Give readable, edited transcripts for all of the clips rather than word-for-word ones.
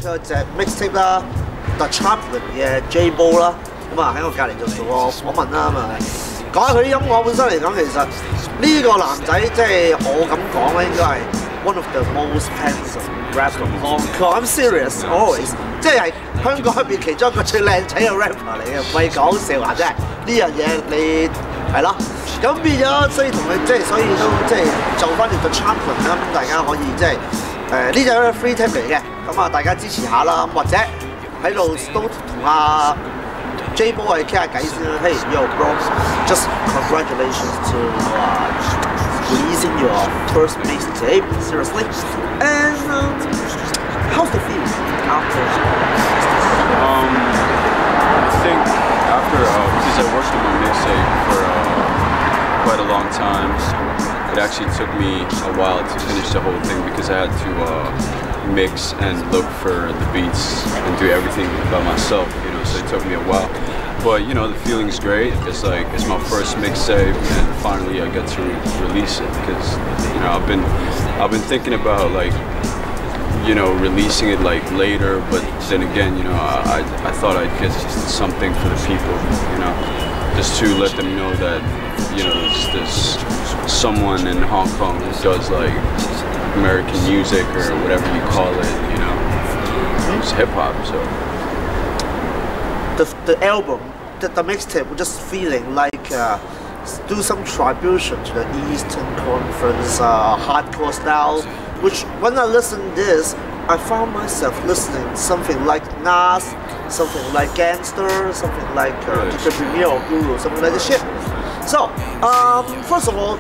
佢隻 mixtape 啦 ，The Chaplin 嘅 J.Bo 啦，咁啊喺我隔離做個訪問啦，咁啊講下佢啲音樂本身嚟講，其實呢個男仔即係我咁講咧，應該係 one of the most handsome rapper in Hong Kong. I'm serious always， 即係香港入邊其中一個最靚仔嘅 rapper 嚟嘅，唔係講笑話，真係呢樣嘢你係咯。咁變咗，所以同佢即係，所以都即係做翻條 The Chaplin 啦。咁大家可以即係呢隻係 free tape 嚟嘅，咁啊大家支持下啦，或者喺度都同阿 J.Bo 係傾下偈先啦。Hey yo bro, just congratulations to releasing your first mixtape, seriously. And how's the feeling after? I think after because I worked on my mixtape for quite a long time. It actually took me a while to finish the whole thing because I had to mix and look for the beats and do everything by myself, you know, so it took me a while. But you know, the feeling's great. It's like it's my first mixtape and finally I get to release it because you know I've been thinking about like you know releasing it like later, but then again, you know, I thought I'd get something for the people, you know, just to let them know that you know there's someone in Hong Kong who does like American music or whatever you call it, you know, it's hip hop. So the album, the mixtape, was just feeling like do some tribution to the Eastern Conference hardcore style. Which when I listened to this, I found myself listening to something like Nas, something like Gangster, something like the Premier or Guru, something like this shit. So, first of all,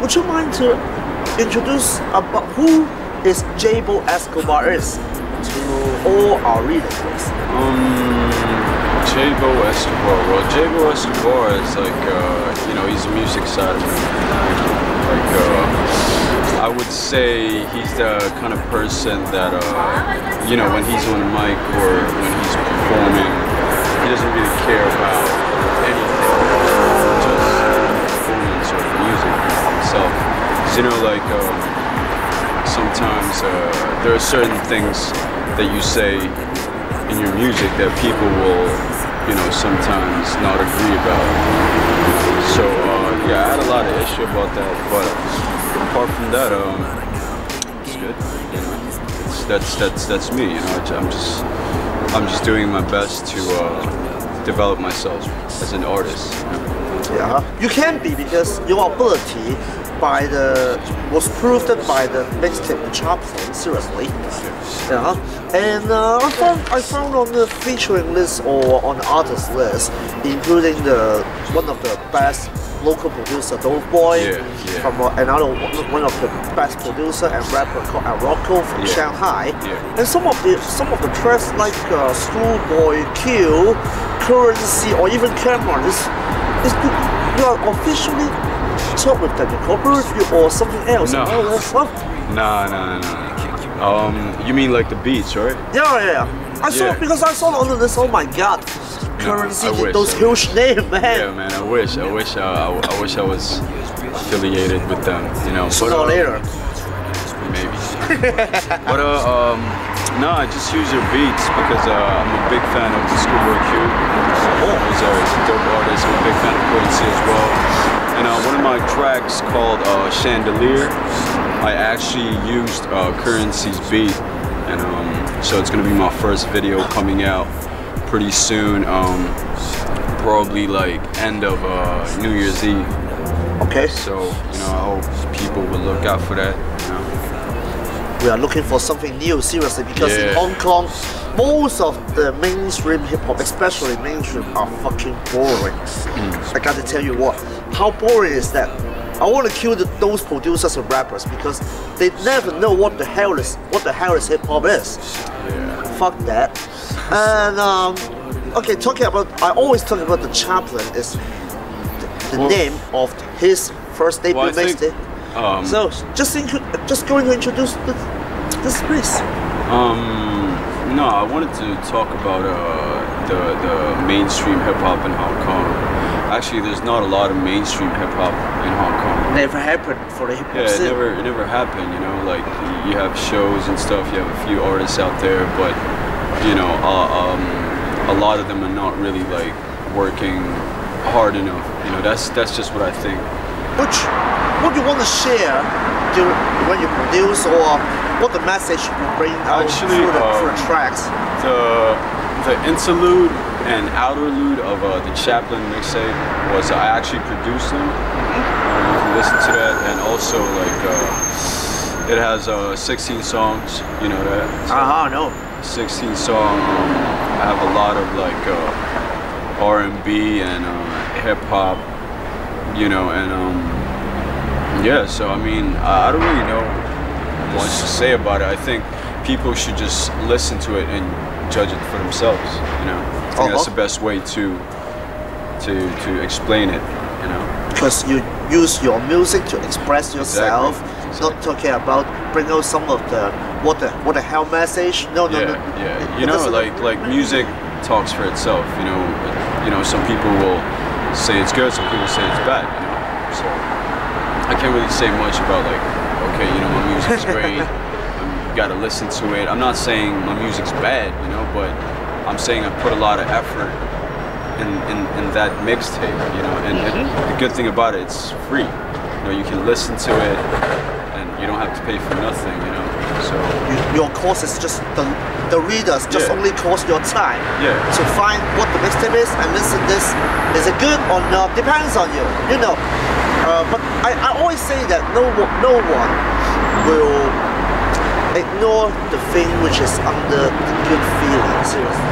would you mind to introduce about who is J.Bo Escobar is to all our readers, please? J.Bo Escobar. Well, J.Bo Escobar is like, you know, he's a music side of me. Like, I would say he's the kind of person that, you know, when he's on the mic or when he's performing, he doesn't really care about anything, just performance or music itself. You know, like sometimes there are certain things that you say in your music that people will, you know, sometimes not agree about. So yeah, I had a lot of issue about that, but apart from that, it's good. You know, that's me. You know, I'm just doing my best to develop myself as an artist. You know? Yeah, you can be because your ability was proved by the mixtape The Chaplin, seriously. Yeah. And I found on the featuring list or on the artist list, including one of the best local producer, Dope Boy, from another one of the best producer and rapper called Rocco from Shanghai. And some of the tracks like Schoolboy Q, Currency, or even Cameron you are officially talk with them, incorporate you or something else. No. All that stuff. Nah. You mean like the beats, right? Yeah. I saw because I saw on this. Oh my God, Currency, those huge names, man. Yeah, man. I wish I was affiliated with them. You know. Sooner or later. Maybe. But no, I just use your beats because I'm a big fan of the Schoolboy Q. He's a dope artist. I'm a big fan of Currency as well. And one of my tracks called Chandelier, I actually used Currency's beat, and so it's gonna be my first video coming out pretty soon, probably like end of New Year's Eve. Okay. So you know, I hope people will look out for that. You know. We are looking for something new, seriously, because in Hong Kong, most of the mainstream hip-hop, especially mainstream, are fucking boring. I gotta tell you what, how boring is that? I want to kill those producers and rappers because they never know what the hell is hip-hop is. Fuck that. And okay, I always talk about the Chaplin is the name of his first debut mixtape. So just going to introduce this please. No, I wanted to talk about the mainstream hip hop in Hong Kong. Actually, there's not a lot of mainstream hip hop in Hong Kong. Never happened for the hip hop scene. It never happened. You know, like you have shows and stuff. You have a few artists out there, but you know, a lot of them are not really like working hard enough. You know, that's just what I think. What you want to share when you produce, or what the message you bring out through the tracks? The interlude and outerlude of the Chaplin mixtape was I actually produced them. You can listen to that, and also like it has 16 songs. You know that? No. 16 song. I have a lot of like R&B and hip hop. You know, and yeah. So I mean, I don't really know much to say about it. I think people should just listen to it and judge it for themselves. You know, I think that's the best way to explain it. You know, because you use your music to express yourself. Exactly. Not talking about bring out some of the what the hell message. No. Yeah. You know, like music talks for itself. You know, some people will say it's good, some people say it's bad. You know, so I can't really say much about like, okay, you know, my music's great. You gotta listen to it. I'm not saying my music's bad, you know, but I'm saying I put a lot of effort in that mixtape, you know, and the good thing about it, it's free. You know, you can listen to it and you don't have to pay for nothing, you know. So your cost is just the readers just only cost your time to find what the mixtape is and listen this. Is it good or not? Depends on you, you know. But I always say that no one will ignore the thing which is under the good feeling. Seriously.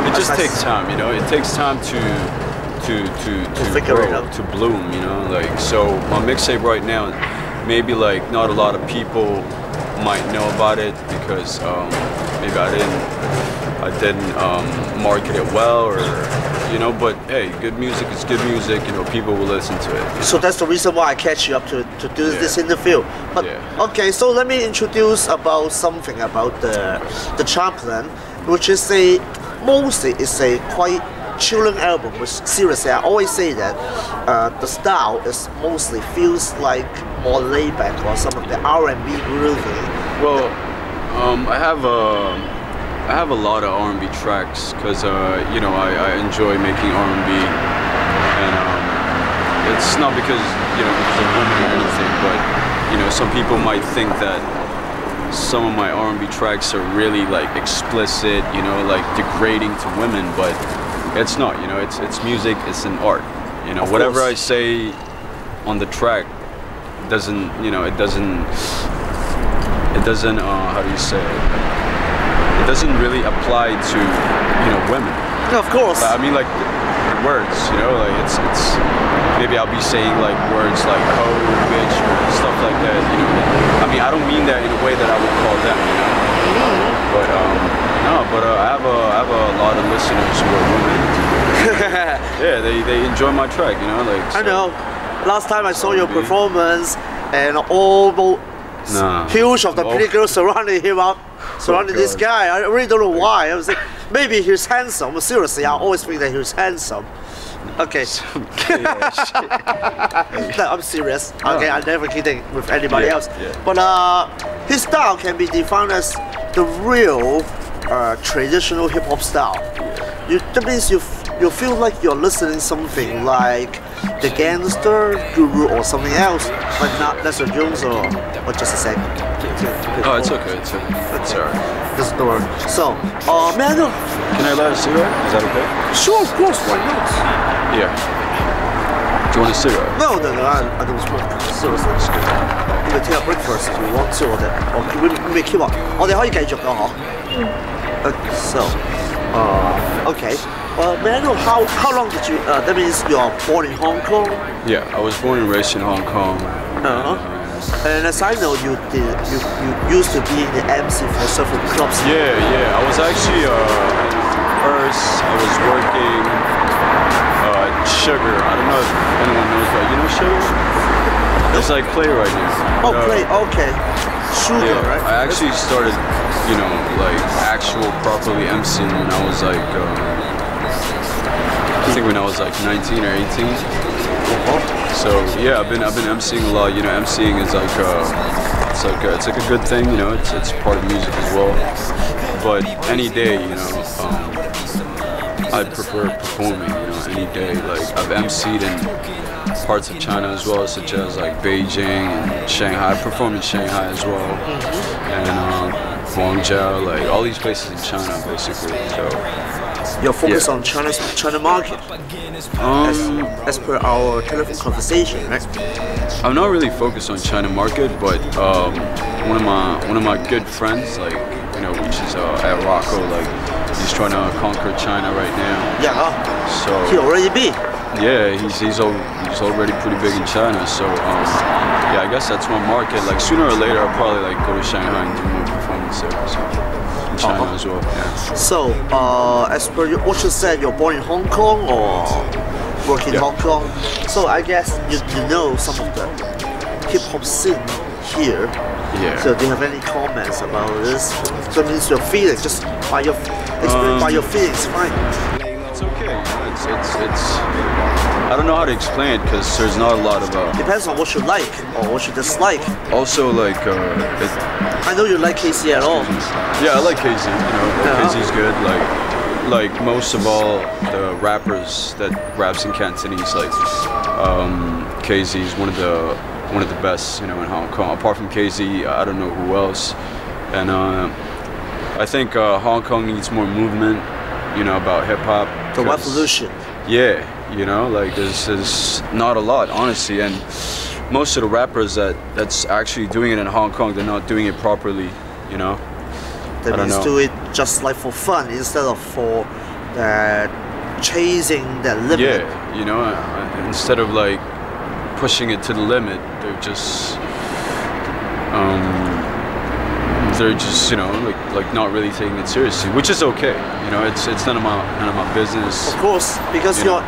It just takes time, you know. It takes time to figure grow, it out, to bloom, you know. Like, so my mixtape right now, maybe like not a lot of people might know about it because maybe I didn't market it well, or you know. But hey, good music is good music. You know, people will listen to it. So that's the reason why I catch you up to do this interview. But okay, so let me introduce about something about the Chaplin, which is mostly is a quite chilling album. Which seriously, I always say that the style is mostly feels like more laid back or some of the R&B groovy. Well, I have a lot of R&B tracks because you know, I enjoy making R&B, and it's not because, you know, because of women or anything, but you know, some people might think that some of my R&B tracks are really like explicit, you know, like degrading to women, but it's not. You know, it's music, it's an art. You know, whatever I say on the track doesn't, you know, it doesn't how do you say it? It doesn't really apply to, you know, women. Of course. I mean, like the words, you know, like it's maybe I'll be saying like words like hoe, bitch, or stuff like that. You know, I mean, I don't mean that in a way that I would call them, you know. But no, but I have a lot of listeners who are women. Yeah, they enjoy my track, you know, like. So. I know. Last time I saw your performance, and all huge of the pretty girls surrounding this guy. I really don't know why. I was like, maybe he's handsome. Seriously, I always think that he's handsome. Okay. No, I'm serious. Okay, I'm never kidding with anybody else. But his style can be defined as the real traditional hip hop style. That means you feel like you're listening something like The Gangster, Guru, or something else, but not Lester Jones or just a sec. Oh, it's okay. It's alright. Just the word. So, man, can I light a cigarette? Is that okay? Sure, of course. Why not? Yeah. Do you want a cigarette? No, I don't smoke. Seriously. We can take a break first if you want to, or we may keep on. 我哋可以繼續㗎，嗬。So, okay. May I know how long did you? That means you are born in Hong Kong. Yeah, I was born and raised in Hong Kong. And as I know, you used to be in the MC for several clubs. Yeah. I was actually first I was working Sugar. I don't know if anyone knows that. You know Sugar? It's like Play right now. Oh, Play. Okay. Sugar, right? I actually started, you know, like actual properly MCing when I was like. I think when I was like 19 or 18. So yeah, I've been MCing a lot. You know, MCing is like it's like a good thing. You know, it's part of music as well. but any day, you know, I prefer performing, you know, any day. Like I've emceed in parts of China as well, such as like Beijing and Shanghai. I perform in Shanghai as well, and Guangzhou, like all these places in China, basically. So you're focused on China market, as per our telephone conversation, right? I'm not really focused on China market, but one of my good friends, like, you know, which is at Rocco, like he's trying to conquer China right now. Yeah. So he already be. Yeah, he's already pretty big in China. So yeah, I guess that's one market. Like sooner or later, I'll probably like go to Shanghai and do more performance there. So in China as well. Yeah. So as per what you said, you're born in Hong Kong or work in Hong Kong. So I guess you know some of the hip hop scene here. Yeah. So do you have any comments about this? That means your feelings, just by your by your feelings, fine. It's okay. It's I don't know how to explain it because there's not a lot of. Depends on what you like or what you dislike. Also, like I know you like KC at all. Yeah, I like KC. You know, KC's good. Like most of all the rappers that raps in Cantonese, like KZ is one of the best, you know, in Hong Kong. Apart from KZ, I don't know who else. And I think Hong Kong needs more movement, you know, about hip hop. The revolution. Yeah, you know, like there's not a lot, honestly, and most of the rappers that's actually doing it in Hong Kong, they're not doing it properly, you know. That means do it just like for fun instead of for chasing that limit. Yeah, you know, instead of like pushing it to the limit, they're just you know, like not really taking it seriously, which is okay. You know, it's none of my business. Of course, because you're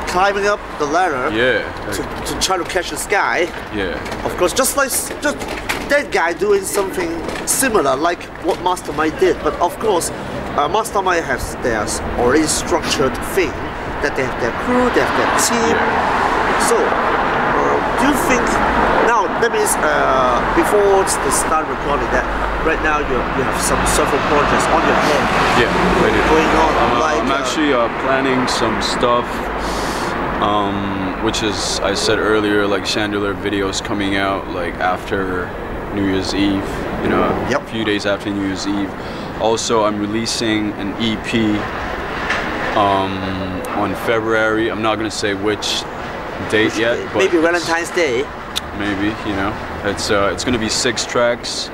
climbing up the ladder. Yeah. To try to catch the sky. Yeah. Of course, just that guy doing something similar like what Mastermind did, but of course, Mastermind has their already structured thing that they have their crew, they have their team. So, do you think now? That means before the start recording, that right now you have some several projects on your head. Yeah, I do. Going on. I'm actually planning some stuff. Which is, I said earlier, like Chandelier videos coming out like after New Year's Eve, you know, a few days after New Year's Eve. Also, I'm releasing an EP on February. I'm not gonna say which date yet, but maybe Valentine's Day. Maybe, you know, it's gonna be 6 tracks,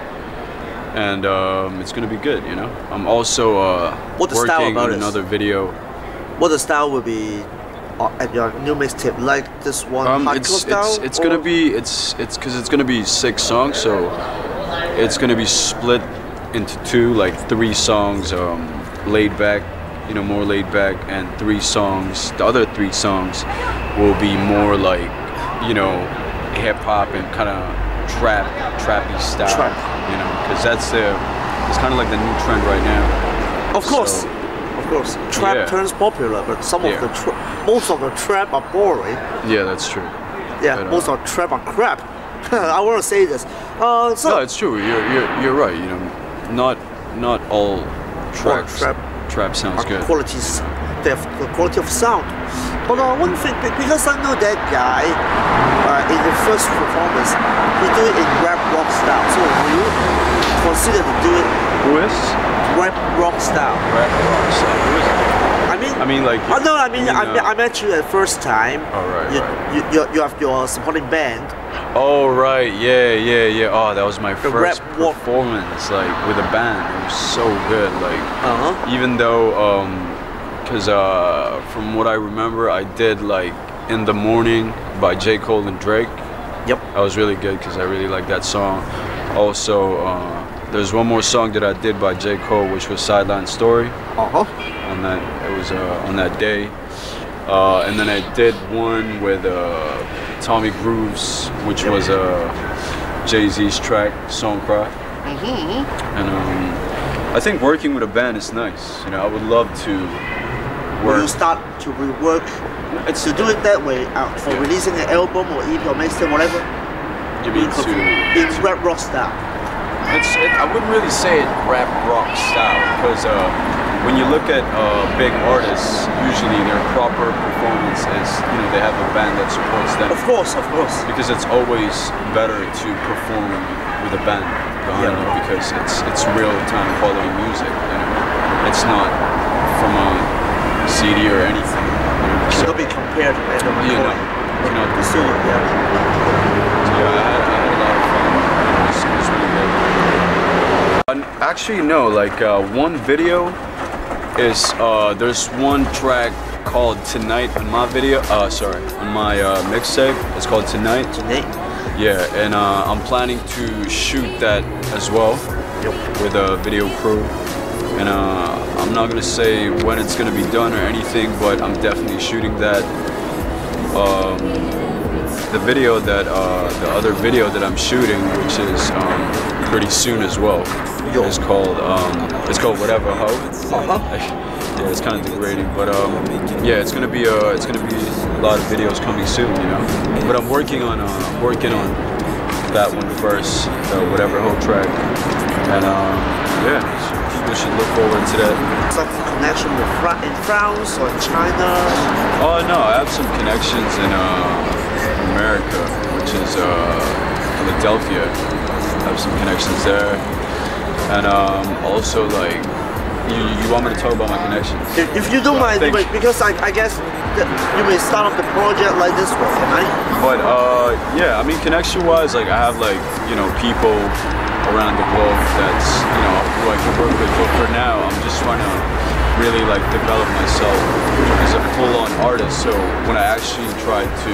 and it's gonna be good, you know. I'm also working on another video. What the style will be at your new mixtape, like this one hardcore style? It's gonna be because it's gonna be 6 songs, so it's gonna be split into 2, like 3 songs laid back, you know, more laid back, and 3 songs. The other 3 songs will be more like, you know, hip hop and kind of trappy style, you know, because it's kind of like the new trend right now. Of course. Of course, trap turns popular, but most of the trap are boring. Yeah, that's true. Yeah, but, most of the trap are crap. I want to say this. No, it's true. You're right. You know, not all trap sounds good. Qualities, the quality of sound. But one thing, because I know that guy in the first performance, he do it in rap rock style. So will you consider to do it? Who is? Rap rock style. Rap rock style. Who is it? I mean, like. Oh no, I met you the first time. Oh right. You have your supporting band. Oh right, yeah. Oh, that was my first performance, like with a band. It was so good, like. Even though, because from what I remember, I did like In the Morning by J. Cole and Drake. Yep. That was really good because I really like that song. Also, there's one more song that I did by J. Cole, which was Sideline Story. On that, it was on that day. And then I did one with Tommy Grooves, which was Jay-Z's track, Song Cry. And I think working with a band is nice. You know, I would love to work. Will you start to rework? It's to do it that way for releasing an album or EP or mixtape, whatever. You mean in rap rock style? I wouldn't really say it rap rock style because when you look at big artists, usually their proper performance is, you know, they have a band that supports them. Of course, of course. Because it's always better to perform with a band behind you because it's real time quality music. You know, it's not from a CD or anything. So, cannot be compared to any you know, the CD. Yeah. So yeah, I had a lot of fun. It was really good. Actually, no. Like one video is there's one track called Tonight on my video. On my mixtape. It's called Tonight. Tonight. Yeah, and I'm planning to shoot that as well with a video crew. And I'm not gonna say when it's gonna be done or anything, but I'm definitely shooting that. The video that the other video that I'm shooting, which is pretty soon as well, is called Whatever Ho. Yeah, it's kind of degrading, but yeah, it's gonna be a lot of videos coming soon, you know. But I'm working on that one first, the Whatever Ho track, and yeah, people should look forward to that. It's like a connection with in France or in China. Oh no, I have some connections in America, which is Philadelphia. I have some connections there, and also like. You want me to talk about my connections? If you don't mind, because I guess you may start off the project like this way, can I? But yeah, I mean connection-wise, like I have like, you know, people around the globe that's, you know, who I can work with. But for now, I'm just trying to really like develop myself as a full-on artist. So when I actually try to,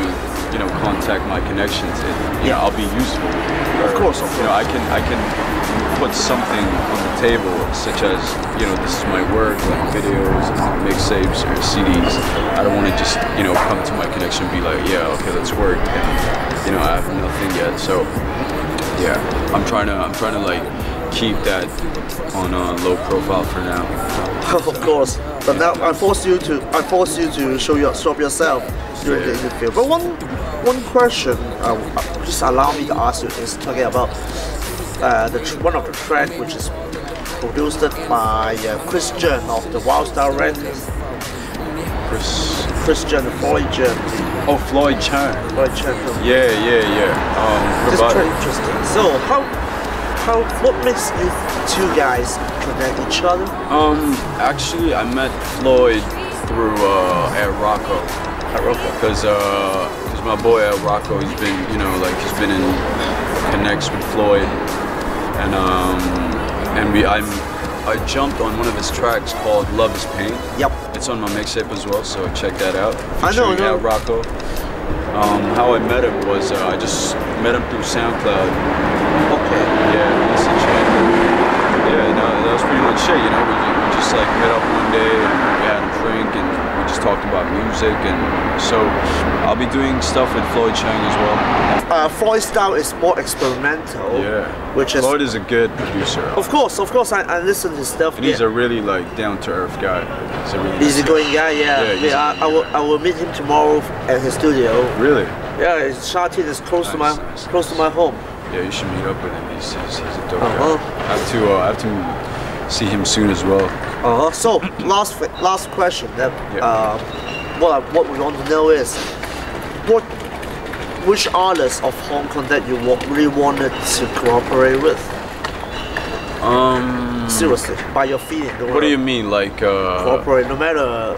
you know, contact my connections, you know, I'll be useful. Of course. You know, I can put something on the table, such as, you know, this is my work, like videos, mixtapes, or CDs. I don't want to just, you know, come to my connection and be like, yeah, okay, let's work, and, you know, I have nothing yet. So, yeah, I'm trying to like keep that on a low profile for now. Of course, but now I force you to show yourself during the interview. But one question, just allow me to ask you, is talking about one of the tracks which is produced by Christian of the Wildstyle Records. Christian Floyd Chen. Oh, Floyd Chen. Floyd Chen. Yeah. It's very interesting. So what makes you two guys connect each other? Actually, I met Floyd through El Rocco. Because my boy El Rocco, he's been, you know, like he's been in connects with Floyd, and I jumped on one of his tracks called Love Is Pain. Yep. It's on my mixtape as well, so check that out. I know. El Rocco. How I met him was I just met him through SoundCloud. Okay. Yeah, listen, yeah, no, that was pretty much it. You know, we just like met up one day and we had a drink and we just talked about music, and so I'll be doing stuff with Floyd Chang as well. Floyd's style is more experimental. Yeah. Floyd is a good producer. Of course, I listen to his stuff. And he's a really like down-to-earth guy. He's a really easygoing guy. Yeah. I will meet him tomorrow at his studio. Really? Yeah, his Sha-Tin is close to my home. Yeah, you should meet up with him. He's a dope guy. I have to see him soon as well. So last question. What we want to know is which artists of Hong Kong that you really wanted to cooperate with? Seriously, by your feeling. What do you mean, like cooperate? No matter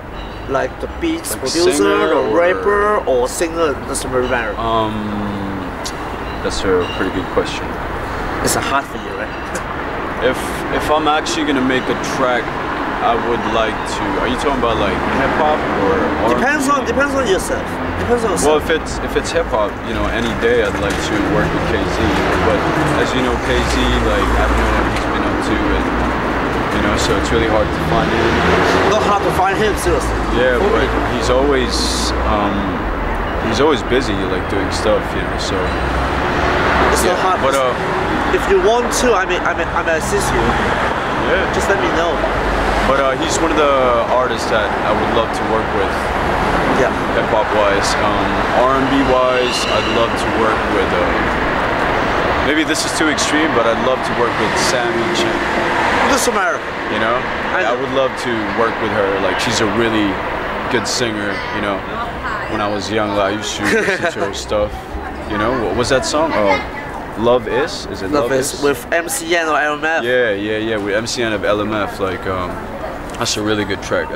like the beats like producer, or rapper, or singer, doesn't really matter. That's a pretty good question. It's hard for you, right? If I'm actually gonna make a track, I would like to. Are you talking about like hip hop or R&B? Depends on yourself. Well, if it's hip hop, you know, any day I'd like to work with KZ. But as you know, KZ, like I don't know what he's been up to, and you know, so it's really hard to find him. Not hard to find him, seriously. Yeah, but he's always busy, like doing stuff, you know. So it's not hard. But if you want to, I may assist you. Yeah. Just let me know. But he's one of the artists that I would love to work with. Yeah. Hip hop wise, R&B wise, I'd love to work with maybe this is too extreme, but I'd love to work with Sammy Chin. Doesn't matter. You know, I would love to work with her. Like, she's a really good singer. You know, when I was young, I used to listen to her stuff. You know, what was that song? Oh, Love Is? Is it Love Is? With MCN or LMF? Yeah. With MCN of LMF. Like, that's a really good track.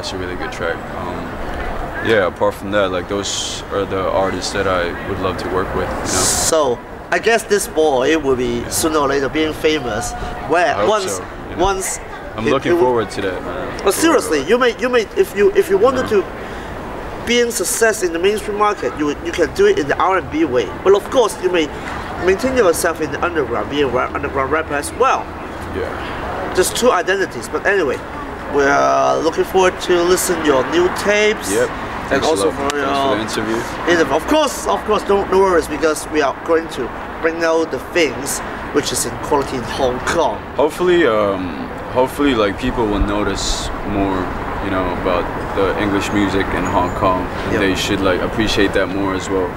Yeah, apart from that, like, those are the artists that I would love to work with. You know? So, I guess this boy will be sooner or later being famous. Where once I'm looking forward to that, man. But seriously, you may if you wanted to be in success in the mainstream market, you can do it in the R&B way. But of course, you may maintain yourself in the underground, be an underground rapper as well. Yeah. Just two identities. But anyway, we're looking forward to listen to your new tapes. Yep. And also for the interview. Of course, no worries, because we are going to bring out the things which is in quality in Hong Kong. Hopefully, like, people will notice more, you know, about the English music in Hong Kong. And they should, like, appreciate that more as well.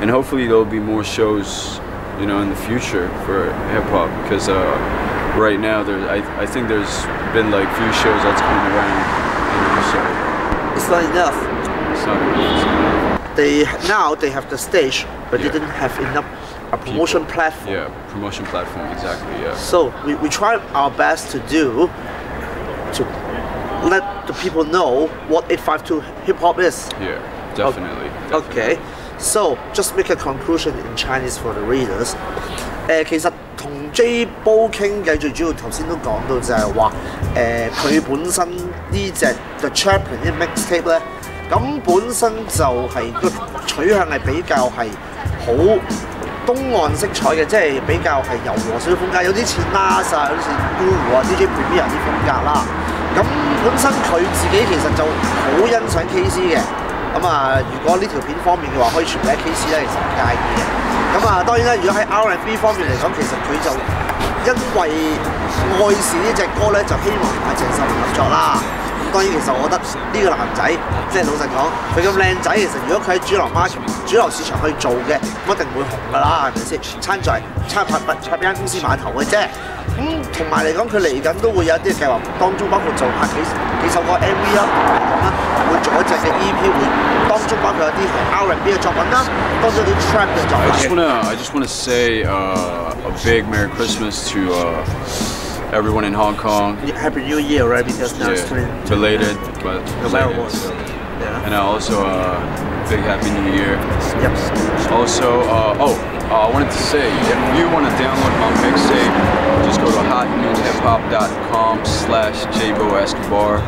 And hopefully there'll be more shows, you know, in the future for hip hop, because right now I think there's been like few shows that's coming around, you know, so it's not enough. It's not enough. They have the stage, but they didn't have enough a promotion platform. Yeah, promotion platform, exactly. Yeah. So we try our best to let the people know what 852 hip hop is. Yeah, definitely. Okay, so just make a conclusion in Chinese for the readers. 其實同 J.Bo 傾偈最主要頭先都講到就係話佢本身呢隻 The Chaplain 呢 mixtape 咧，咁本身就係個取向係比較係好東岸色彩嘅，即係比較係柔和少少風格，有啲似 Nas 啊，有啲似 Guru 啊、DJ Premier 啲風格啦。咁本身佢自己其實就好欣賞 KC 嘅。咁啊，如果呢條片方面嘅話，可以傳俾 KC 咧，其實唔介意嘅。咁啊，當然啦，如果喺 R&B 方面嚟講，其實佢就因為愛是呢隻歌咧，就希望同阿鄭秀文合作啦。咁當然，其實我覺得呢個男仔，即係老實講，佢咁靚仔，其實如果佢喺主流市場去做嘅，咁一定會紅㗎啦，係咪先？參拍邊間公司碼頭嘅啫。咁同埋嚟講，佢嚟緊都會有一啲計劃，當中包括做拍幾首歌 MV 啦，嚟講啦，會做一隻嘅 EP， 會當中包括有啲係 R&B 嘅作品啦，當中有啲 trap 嘅作品。I just wanna say a big Merry Christmas to everyone in Hong Kong. Happy New Year, right? Because now it's belated, but no matter what. And also big Happy New Year. Yep. Also, I wanted to say, if you want to download my mixtape, just go to hotnewhiphop.com/J.Bo Escobar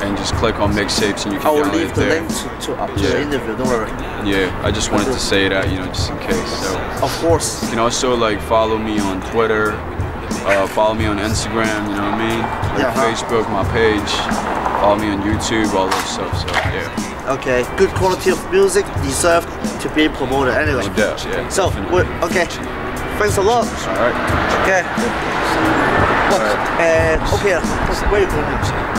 and just click on mixtapes and you can download it there. I will leave the link to the interview, don't worry. Yeah, I just wanted to say that, you know, just in case. So of course. You can also like follow me on Twitter, follow me on Instagram, you know what I mean? Like Facebook, my page, follow me on YouTube, all that stuff, so yeah. Okay, good quality of music deserved to be promoted anyway. No doubt, yeah. So, okay, thanks a lot. Alright. Okay. Look, okay, where are you going now?